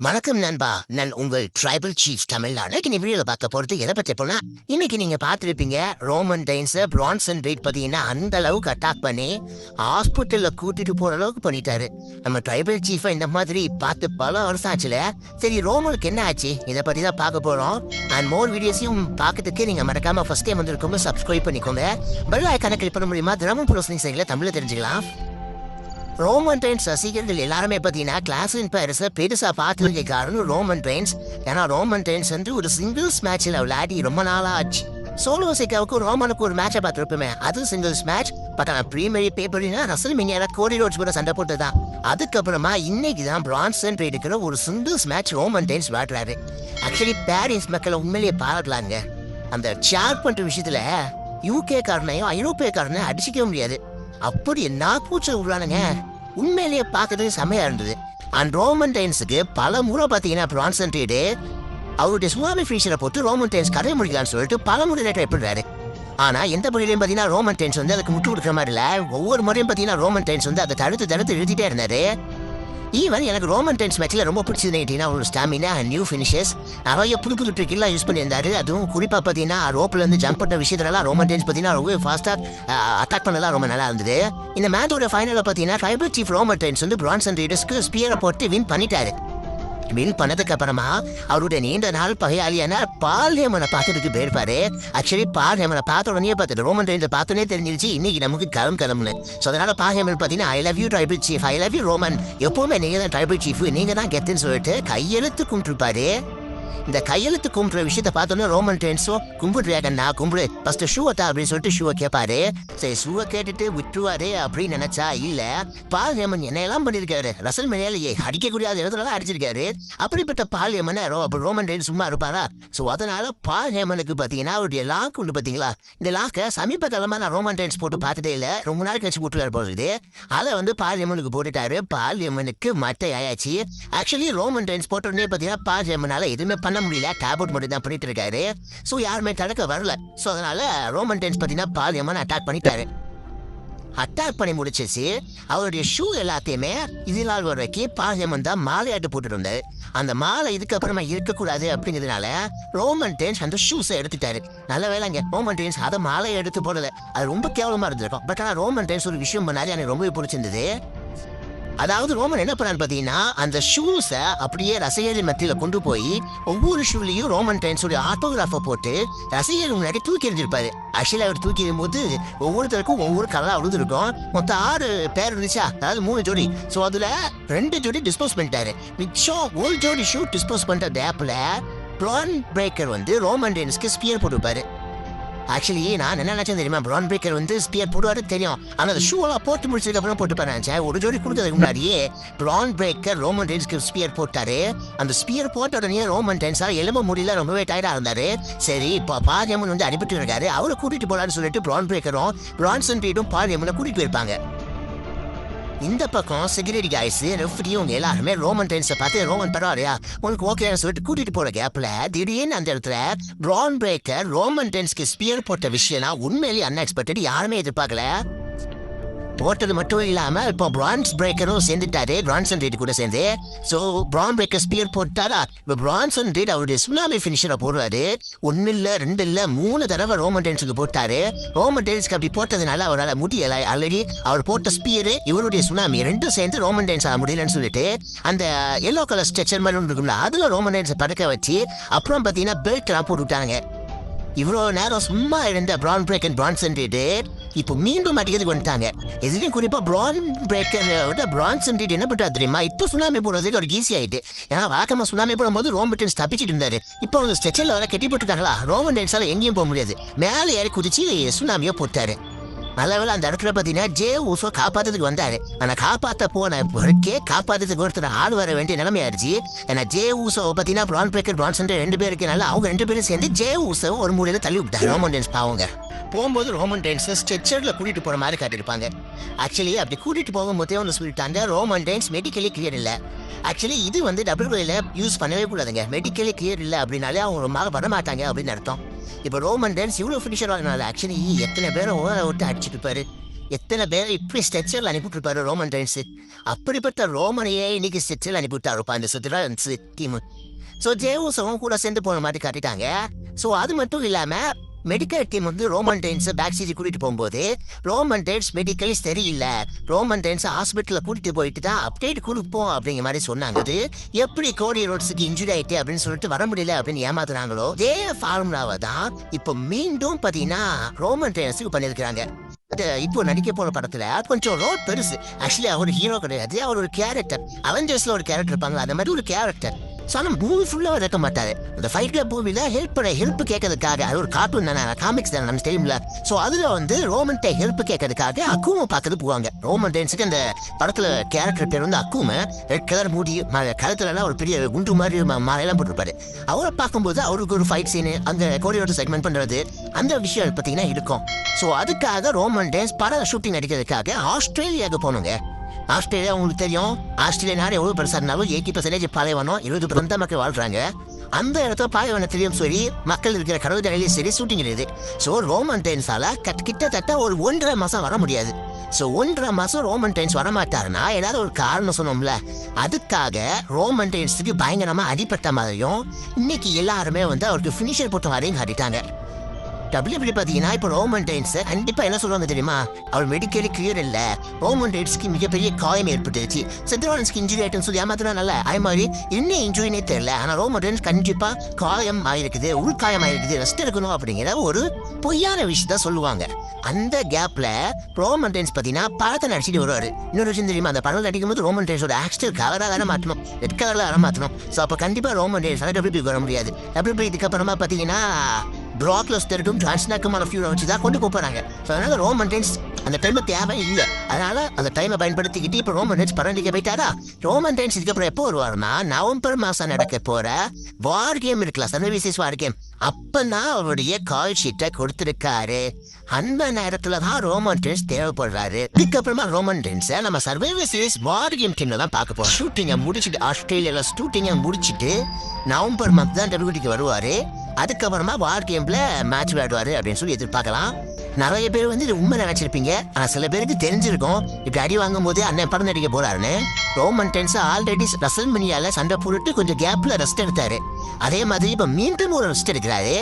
வணக்கம் நண்பா. நான் உங்கள் ட்ரைபல் சீஃப் தமிழ்நாடு. இன்னைக்கு வீடியோல பார்க்க போறது எதை பத்தி போனா, இன்னைக்கு நீங்க பார்த்திருப்பீங்க ரோமன் ரெயின்ஸ் பிரான்சன் ரீட் பார்த்தீங்கன்னா அந்த அளவுக்கு அட்டாக் பண்ணி ஹாஸ்பிட்டல்ல கூட்டிட்டு போற அளவுக்கு பண்ணிட்டாரு. நம்ம ட்ரைபல் சீஃபை இந்த மாதிரி பார்த்து பல வருஷம் ஆச்சுல. சரி, ரோமனுக்கு என்ன ஆச்சு, இதை பத்தி தான் பார்க்க போறோம். அண்ட் மோர் வீடியோஸையும் பார்க்கறதுக்கு நீங்க மறக்காம ஃபர்ஸ்ட் டைம் வந்திருக்கோங்க சப்ஸ்கிரைப் பண்ணிக்கோங்க. பெல் ஐக்கானை கிளிக் பண்ண மூலியமா தினமும் ப்ரோசனிங் செய்யல தமிழ்ல தெரிஞ்சுக்கலாம். ரோமன் ரெயின்ஸ் ரசிகர்கள் எல்லாருமே பார்த்தீங்கன்னா கிளாஸின் பேரிஸை பெருசாக பார்த்துருக்க காரணம் ரோமன் ரெயின்ஸ். ஏன்னா ரோமன் ரெயின்ஸ் வந்து ஒரு சிங்கிள்ஸ் மேட்ச்சில் விளையாடி ரொம்ப நாளாக ஆச்சு. சோலோ சிக்காவுக்கு ரோமனுக்கு ஒரு மேட்சை பார்த்துருப்போமே, அது சிங்கிள்ஸ் மேட்ச். பட் ஆனால் ப்ரீமியர் பேப்பர்னா ரசல் மினியால கோடி ரோட்ஸ் கூட சண்டை போட்டு தான். அதுக்கப்புறமா இன்னைக்கு தான் பிரான்சன் இருக்கிற ஒரு சிங்கிள்ஸ் மேட்ச் ரோமன் ரெயின்ஸ் விளையாடுறாரு. ஆக்சுவலி பாரிஸ் மக்களை உண்மையிலேயே பாராட்டலாங்க. அந்த சேர் பண்ணுற விஷயத்தில் யூகே காரனையும் ஐரோப்பிய காரனையும் அடிச்சிக்க முடியாது. அப்படி என்ன பூச்சல் விடுறானுங்க, உண்மையிலேயே பார்க்கறதுக்கு செம்மையா இருந்தது. அண்ட் ரோமன் ரெயின்ஸுக்கு பல முறை பார்த்தீங்கன்னா பிரான்சன் ரீடு அவருடைய சுனாமி ஃபினிஷரை போட்டு ரோமன் ரெயின்ஸ் கரைய முடிக்கலான்னு சொல்லிட்டு பல முறை ட்ரை பண்ணுறாரு. ஆனால் எந்த முறையிலையும் பார்த்தீங்கன்னா ரோமன் ரெயின்ஸ் வந்து அதுக்கு முட்டு கொடுக்குற மாதிரி இல்லை. ஒவ்வொரு முறையும் பார்த்தீங்கன்னா ரோமன் ரெயின்ஸ் வந்து அதை தடுத்து எழுதிட்டே இருந்தாரு. ஈவன் எனக்கு ரோமன் ரெயின்ஸ் மேட்ச்சில் ரொம்ப பிடிச்சது கேட்டிங்கன்னா ஒரு ஸ்டாமினா அண்ட் நியூ ஃபினிஷஸ் நிறைய புது ட்ரிக்கெல்லாம் யூஸ் பண்ணியிருந்தாரு. அதுவும் குறிப்பாக பார்த்தீங்கன்னா ரோப்லேருந்து ஜம்ப் பண்ண விஷயத்துலலாம் ரோமன் ரெயின்ஸ் பார்த்தீங்கன்னா ரொம்ப ஃபாஸ்ட்டாக அட்டாக் பண்ணலாம் ரொம்ப நல்லா இருந்தது. இந்த மேட்சோட ஃபைனலில் பார்த்தீங்கன்னா ட்ரைபல் சீஃப் ரோமன் ரெயின்ஸ் வந்து பிரான்சன் ரீடர்ஸ்க்கு ஸ்பியரை போட்டு வின் பண்ணிட்டாரு. வின் பண்ணதுக்கு அப்புறமா அவருடைய நீண்ட நாள் பகையாளியான பால் ஹேமனை பார்த்துட்டு போயிருப்பாரு. ஆக்சுவலி பால் ஹேமனை பார்த்த உடனே பார்த்துட்டு ரோமன் ரெயின்ஸை பார்த்தோன்னே தெரிஞ்சிருச்சு இன்னைக்கு நமக்கு கிளம்புன்னு. ஸோ அதனால பால் ஹேமன் பார்த்தீங்கன்னா I love you tribal chief, I love you Roman, எப்பவுமே நீங்கள் தான் ட்ரைபல் சீஃப், நீங்கள் தான் கெத்துன்னு சொல்லிட்டு கையெழுத்து கும்பிட்டுருப்பாரு. இந்த கையெழுத்து கும்பிட்ற விஷயத்தை பார்த்தோன்னே ரோமன் ரெயின்ஸோ கும்பிடுறியாக்கண்ணா கும்பிடு ஃபர்ஸ்ட் ஷூவை தான் அப்படின்னு சொல்லிட்டு ஷூவை கேட்பாரு. சரி, ஷூவை கேட்டுட்டு விட்டுருவாரு அப்படின்னு நினைச்சா இல்ல, பால் ஹேமன் என்னையெல்லாம் பண்ணியிருக்காரு. ரசல் மேலேயே அடிக்கக்கூடிய இடத்துலலாம் அடிச்சிருக்காரு. அப்படிப்பட்ட பால் ஹேமனை ரோமன் ரெயின்ஸ் சும்மா இருப்பாரா? ஸோ அதனால பால் ஹேமனுக்கு பார்த்தீங்கன்னா அவருடைய லாக் உண்டு பார்த்தீங்களா, இந்த லாக்கை சமீப காலமாக நான் ரோமன் ரெயின்ஸ் போட்டு பார்த்துட்டே இல்லை, ரொம்ப நாள் கழிச்சு போட்டுக்காரு போகுது. அதை வந்து பால் ஹேமனுக்கு போட்டுட்டாரு. பால் ஹேமனுக்கு மட்டை ஆயாச்சு. ஆக்சுவலி ரோமன் ரெயின்ஸ் போட்ட உடனே பார்த்தீங்கன்னா பால் ஹேமனால எதுவுமே பண்ண முடியல, டேப்லெட் மட்டும் தான் பண்ணிட்டு இருக்காரு. ஸோ யாருமே தடுக்க வரல. ஸோ அதனால ரோமன் ரெயின்ஸ் பார்த்தீங்கன்னா பால் ஹேமன் அட்டாக் பண்ணிட்டாரு. அட்டாக் பண்ணி முடிச்சிச்சு. அவருடைய ஷூ எல்லாத்தையுமே இதனால் வரைக்கும் பால் ஹேமன் தான் மாலையாட்டு போட்டுட்டு இருந்தாரு. அந்த மாலை இதுக்கப்புறமா இருக்கக்கூடாது அப்படிங்கிறதுனால ரோமன் ரெயின்ஸ் அந்த ஷூஸை எடுத்துட்டாரு. நல்ல வேலைங்க, ரோமன் ரெயின்ஸ் அதை மாலையை எடுத்து போடல, அது ரொம்ப கேவலமா இருந்திருக்கும். பட் ஆனால் ரோமன் ரெயின்ஸ் ஒரு விஷயம் பண்ணாரு, எனக்கு ரொம்பவே பிடிச்சிருந்தது. அதாவது ரோமன் என்ன பண்ணான்னு பார்த்தீங்கன்னா அந்த ஷூஸை அப்படியே ரசிகர்கள் மத்தியில் கொண்டு போய் ஒவ்வொரு ஷூலையும் ரோமன் ரெயின்ஸோட ஆட்டோகிராஃபை போட்டு ரசிகர்கள் முன்னாடி தூக்கி எறிஞ்சிருப்பாரு. ஆக்சுவலி அவர் தூக்கி எறியும்போது ஒவ்வொருத்தருக்கும் ஒவ்வொரு கலராக விழுந்துருக்கும். மொத்தம் 6 பேர் இருந்துச்சா, அதாவது 3 ஜோடி. ஸோ அதில் 2 ஜோடி டிஸ்போஸ் பண்ணிட்டாரு. மிச்சம் ஒரு ஜோடி ஷூ டிஸ்போஸ் பண்ணுற டேப்பில் ப்ரான் பிரேக்கர் வந்து ரோமன் ரெயின்ஸ்க்கு ஸ்பியர் போட்டுப்பாரு. ஆக்சுவலி நான் என்ன நினைச்சேன் தெரியுமா, ப்ரான் பிரேக்கர் வந்து ஸ்பியர் போடுவாரு தெரியும், ஆனால் அந்த ஷூவெல்லாம் போட்டு முடிச்சதுக்கு அப்புறம் போட்டு நினைச்சேன். ஒரு ஜோடி கொடுத்ததுக்கு முன்னாடியே ப்ரான் பிரேக்கர் ரோமன் ரெயின்ஸ்க்கு ஸ்பியர் போட்டாரு. அந்த ஸ்பியர் போட்ட உடனே ரோமன் ரெயின்ஸால் எலும்ப முடியல, ரொம்பவே டயர்டாக இருந்தாரு. சரி, இப்போ பால் ஹேமன் வந்து அடிபட்டு இருக்காரு, அவரை கூட்டிட்டு போலான்னு சொல்லிட்டு ப்ரான் பிரேக்கரும் பிரான்சன் ரீடும் பால் ஹேமனை கூட்டிட்டு போயிருப்பாங்க. இந்த பக்கம் செக்யூரிட்டி காய்ஸ் ரெஃப்ரியும் எல்லாருமே ரோமன் ரெயின்ஸை பார்த்து ரோமன் பரவாயில்லையா உங்களுக்கு ஓகேன்னு சொல்லிட்டு கூட்டிட்டு போற கேப்ல திடீர்னு அந்த இடத்துல ப்ரான் பிரேக்கர் ரோமன் ரெயின்ஸ்க்கு ஸ்பியர் போட்ட விஷயம்னா உண்மையிலேயே அன்எக்ஸ்பெக்டட், யாருமே எதிர்பார்க்கல. போட்டது மட்டும் இல்லாம இப்போ பிரான்ஸ் பிரேக்கரும் சேர்ந்துட்டாரு பிரான்சன் ரீட் கூட சேர்ந்து. ஸோ பிரான் பிரேக்கர் ஸ்பியர் போட்டாரா, இப்போ பிரான்சன் ரீட் அவருடைய சுனாமி ஃபினிஷரை போடுவாரு. 1 இல்லை 2 இல்லை 3 தடவை ரோமன் ரெயின்ஸுக்கு போட்டாரு. ரோமன் ரெயின்ஸ்க்கு அப்படி போட்டதுனால அவரால் முடியலை. ஆல்ரெடி அவர் போட்ட ஸ்பியரு இவருடைய சுனாமி ரெண்டும் சேர்ந்து ரோமன் ரெயின்ஸ் ஆக முடியலன்னு சொல்லிட்டு அந்த எல்லோ கலர் ஸ்ட்ரெச்சர் மாதிரி ஒன்று இருக்கும்ல, அதில் ரோமன் ரெயின்ஸை பறக்க வச்சு அப்புறம் பார்த்தீங்கன்னா பெல்ட்லாம் போட்டு விட்டாங்க. இவ்வளோ நேரம் சும்மா இருந்த ப்ரான் பிரேக்கர் பிரான்சன் ரீடு இப்போ மீண்டும் அடிக்கிறதுக்கு வந்துட்டாங்க. எதுலையும் குறிப்பாக ப்ரான் பிரேக்கர் பிரான்சன் ரீட் என்ன பண்ணுறது தெரியுமா, இப்போ சுனாமி போடுறதுக்கு ஒரு ஈஸி ஆகிட்டு. ஏன்னா வழக்கமாக சுனாமி போடும்போது ரோமன் ரெயின்ஸ் தப்பிச்சிட்டு இருந்தாரு. இப்போ வந்து ஸ்ட்ரெச்சரில் வர கட்டி போட்டுட்டாங்களா, ரோமன் ரெயின்ஸால் எங்கேயும் போக முடியாது, மேலே ஏறி குதிச்சு சுனாமியை போட்டாரு. நல்ல வேலை அந்த இடத்துல பார்த்தீங்கன்னா ஜே ஊசோ காப்பாற்றுறதுக்கு வந்தார். ஆனால் காப்பாற்ற போன பொருட்கே காப்பாற்றுறதுக்கு ஒருத்தர் ஆள் வர வேண்டிய நிலைமையாயிருச்சு. ஏன்னா ஜே ஊசோ பார்த்தீங்கன்னா ப்ரான் பிரேக்கர் பிரான்சன் 2 பேர் இருக்கனால அவங்க 2 பேரும் சேர்ந்து ஜே ஊசோ ஒரு மூலையில் தள்ளி விட்டார். ரோமன் ரெயின்ஸ் பாவங்க போகும்போது ரோமன் ரெயின்ஸை ஸ்ட்ரெச்சரில் கூட்டிகிட்டு போகிற மாதிரி காட்டியிருப்பாங்க. ஆக்சுவலி அப்படி கூட்டிகிட்டு போகும்போதே ஒன்று சொல்லிட்டாங்க, ரோமன் ரெயின்ஸ் மெடிக்கலி கிளியர் இல்லை. ஆக்சுவலி இது வந்து டபிள்யூஏல யூஸ் பண்ணவே கூடாதுங்க. மெடிக்கலி கிளியர் இல்லை அப்படின்னாலே அவங்க ரொம்ப வர மாட்டாங்க அப்படின்னு அர்த்தம். இப்போ ரோமன் ரெயின்ஸ் இவ்வளோ ஃபினிஷர் ஆகினால ஆக்சுவலி எத்தனை பேரை ஓர விட்டு அடிச்சுட்டு இருப்பாரு. எத்தனை பேர் இப்படி ஸ்ட்ரெச்சர்ல அனுப்பிவிட்டுருப்பாரு ரோமன் ரெயின்ஸ். அப்படிப்பட்ட ரோமனையே இன்னைக்கு ஸ்ட்ரெச்சர்ல அனுப்பிவிட்டாருப்பா இந்த சுத்திரன்ஸ் டீம். ஸோ ஜேவுஸும் கூட சேர்ந்து போன மாதிரி காட்டிட்டாங்க. ஸோ அது மட்டும் இல்லாம மெடிக்கல் டீம் வந்து ரோமன் ரெயின்ஸை பேக் சீட் கூட்டிட்டு போகும்போது ரோமன் ரெயின்ஸ் மெடிக்கலி சரியில்லை, ரோமன் ரெயின்ஸை ஹாஸ்பிட்டலில் கூட்டிட்டு போயிட்டு தான் அப்டேட் கொடுப்போம் அப்படிங்கிற மாதிரி சொன்னாங்க. அது எப்படி கோடி ரோட்ஸுக்கு இன்ஜுரி ஆயிட்டு அப்படின்னு சொல்லிட்டு வர முடியல அப்படின்னு ஏமாத்துறாங்களோ அதே ஃபார்முலாவை தான் இப்போ மீண்டும் பார்த்தீங்கன்னா ரோமன் ரெயின்ஸுக்கு பண்ணியிருக்கிறாங்க. அது இப்போ நடிக்க போற படத்துல கொஞ்சம் ரோல் பெருசு. ஆக்சுவலி அவர் ஹீரோ கிடையாது, அவர் ஒரு கேரக்டர். அவெஞ்சர்ஸ்ல ஒரு கேரக்டர் இருப்பாங்க, அந்த மாதிரி ஒரு கேரக்டர். ஸோ ஆனால் மூவி ஃபுல்லாக இருக்க மாட்டாரு. அந்த ஃபைட் கிளப் மூவில ஹெல்ப் கேட்கறதுக்காக, அது ஒரு கார்ட்டூன் தானே, காமிக்ஸ் தானே நம்ம டைம்ல. ஸோ அதுல வந்து ரோமன்ட்ட ஹெல்ப் கேட்கறதுக்காக அக்குமை பார்க்கறது போவாங்க. ரோமன் ரெயின்ஸுக்கு அந்த படத்துல கேரக்டர் பேர் வந்து அக்குமை. ரெட் கலர் மூடி, கழுத்துலலாம் ஒரு பெரிய குண்டு மாதிரி மாலையெல்லாம் போட்டிருப்பாரு. அவரை பார்க்கும்போது அவருக்கு ஒரு ஃபைட் சீனு, அந்த கோரியோட செக்மெண்ட் பண்றது, அந்த விஷயம் பார்த்தீங்கன்னா இருக்கும். ஸோ அதுக்காக ரோமன் ரெயின்ஸ் பட ஷூட்டிங் நடிக்கிறதுக்காக ஆஸ்திரேலியாவுக்கு போகணுங்க. ஆஸ்திரேலியா உங்களுக்கு தெரியும், ஆஸ்திரேலியா நாடு எவ்வளவு பெருசா இருந்தாலும் 80% பாலைவனம், 20% தான் மக்கள் வாழ்றாங்க. அந்த இடத்துல பாலைவனத்திலையும் சரி, மக்கள் இருக்கிற கடற்கரையிலையும் சரி ஷூட்டிங் இருக்குது. ஸோ ரோமன் ரெயின்ஸால கிட்டத்தட்ட ஒரு 1.5 மாசம் வர முடியாது. ஸோ 1.5 மாசம் ரோமன் ரெயின்ஸ் வரமாட்டாருன்னா ஏதாவது ஒரு காரணம் சொன்னோம்ல. அதுக்காக ரோமன் ரெயின்ஸுக்கு பயங்கரமா அடிப்பட்ட மாதிரியும் இன்னைக்கு எல்லாருமே வந்து அவருக்கு ஃபினிஷர் போட்ட மாதிரியும் காட்டிட்டாங்க. டபிள்யூபிள்யூ பார்த்தீங்கன்னா இப்போ ரோமன் ரெயின்ஸ் கண்டிப்பாக என்ன சொல்லுவாங்க தெரியுமா, அவர் மெடிக்கலி கிளியர் இல்லை, ரோமன் ரெயின்ஸ்க்கு மிகப்பெரிய காயம் ஏற்பட்டுருச்சு, செத்ரோலன்ஸ்க்கு இன்ஜுரி ஆயிட்டுன்னு சொல்லி ஏமாத்தினால அது மாதிரி இன்னும் இன்ஜுரினே தெரியல. ஆனால் ரோமன் ரெயின்ஸ் கண்டிப்பாக காயம் ஆயிருக்குது, உள்காயம் ஆயிருக்குது, ரெஸ்ட் எடுக்கணும் அப்படிங்கிற ஒரு பொய்யான விஷயத்த சொல்லுவாங்க. அந்த கேப்ல ரோமன் ரெயின்ஸ் பார்த்தீங்கன்னா படத்தை நடிச்சிட்டு வருவாரு. இன்னொரு விஷயம் தெரியுமா, அந்த படம் நடிக்கும் போது ரோமன் ரெயின்ஸோட ஆக்டர் கலராக வர மாற்றணும், ரெட் கலரில் வர மாற்றணும். ஸோ அப்போ கண்டிப்பாக ரோமன் ரெயின்ஸ் டபிள்யூபிள்யூ வர முடியாது. டபிள்யூபிள்யூ இதுக்கப்புறமா பார்த்தீங்கன்னா பிராக் லெஸ்னரும் ஜான்சனாக்குமான ஃபியூரை வச்சு தான் கொண்டு போறாங்க. ஸோ அதனால ரோமன் ரெயின்ஸ் அந்த டைம்ல தேவை இல்லை. அதனால அந்த டைமை பயன்படுத்திக்கிட்டு இப்போ ரோமன் ரெயின்ஸ் படம் நடிக்க போயிட்டாரா. ரோமன் ரெயின்ஸ் இதுக்கப்புறம் எப்போ வருவாருன்னா நவம்பர் மாசம் நடக்க போற வார் கேம் இருக்குல்ல, சர்வீசஸ் வார் கேம், அப்பதான் அவருடைய கால் ஷீட்டை கொடுத்திருக்காரு. அந்த நேரத்துல தான் ரோமன் ரெயின்ஸ் தேவைப்படுறாரு. இதுக்கப்புறமா ரோமன் ரெயின்ஸை நம்ம சர்வைவர் சீரிஸ் வார் கேம் டீம்ல தான் பார்க்க போறோம். ஷூட்டிங்கை முடிச்சுட்டு ஆஸ்திரேலியால ஷூட்டிங்கை முடிச்சுட்டு நவம்பர் மந்த் தான் டபிள்யூடிக்கு வருவாரு. அதுக்கப்புறமா வார் கேம்ல மேட்ச் விளையாடுவாரு அப்படின்னு சொல்லி எதிர்பார்க்கலாம். நிறைய பேர் வந்து இது உண்மை நினைச்சிருப்பீங்க, ஆனா சில பேருக்கு தெரிஞ்சிருக்கும் இப்படி அடி வாங்கும் போதே அண்ணன் படம் நடிக்க போறாருன்னு. ரோமன் ரெயின்ஸ் ஆல்ரெடி ரசல்மனியால சண்டை போட்டுட்டு கொஞ்சம் கேப்ல ரெஸ்ட் எடுத்தாரு. அதே மாதிரி இப்ப மீண்டும் ஒரு ரெஸ்ட் எடுக்கிறாரு.